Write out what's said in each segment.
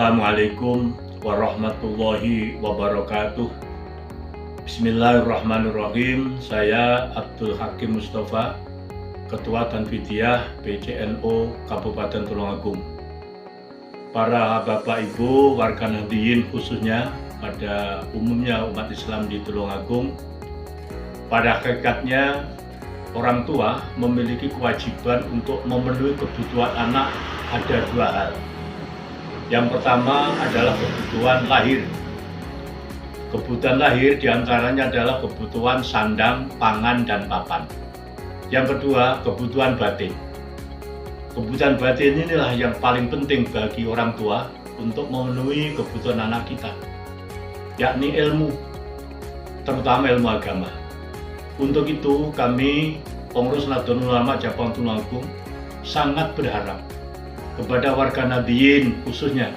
Assalamualaikum warahmatullahi wabarakatuh. Bismillahirrahmanirrahim. Saya Abdul Hakim Mustafa, Ketua Tanfidiyah PCNO Kabupaten Tulungagung. Para Bapak Ibu warga Nahdliyin, khususnya pada umumnya umat Islam di Tulungagung, pada hakikatnya orang tua memiliki kewajiban untuk memenuhi kebutuhan anak. Ada dua hal. Yang pertama adalah kebutuhan lahir. Kebutuhan lahir diantaranya adalah kebutuhan sandang, pangan, dan papan. Yang kedua, kebutuhan batin. Kebutuhan batin inilah yang paling penting bagi orang tua untuk memenuhi kebutuhan anak kita, yakni ilmu, terutama ilmu agama. Untuk itu kami Pengurus Nahdlatul Ulama Cabang Tulungagung sangat berharap kepada warga Nahdliyin, khususnya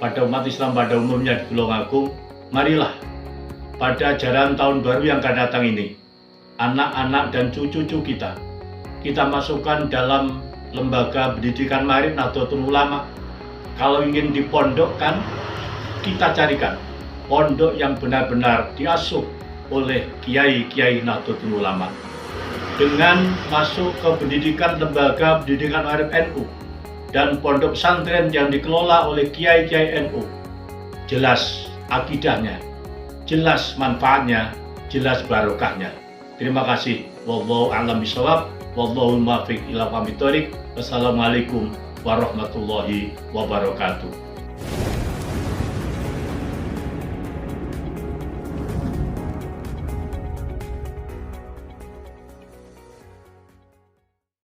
pada umat Islam pada umumnya di Tulungagung, marilah pada ajaran tahun baru yang akan datang ini, anak-anak dan cucu-cucu kita masukkan dalam lembaga pendidikan Maarif Nahdlatul Ulama. Kalau ingin dipondokkan, kita carikan pondok yang benar-benar diasuh oleh kiai-kiai Nahdlatul Ulama. Dengan masuk ke pendidikan lembaga pendidikan Maarif NU dan pondok pesantren yang dikelola oleh kiai-kiai NU, jelas akidahnya, jelas manfaatnya, jelas barokahnya. Terima kasih. Wallahu a'lam bishawab. Wallahul muwaffiq ila aqwamit thoriq. Wassalamualaikum warahmatullahi wabarakatuh.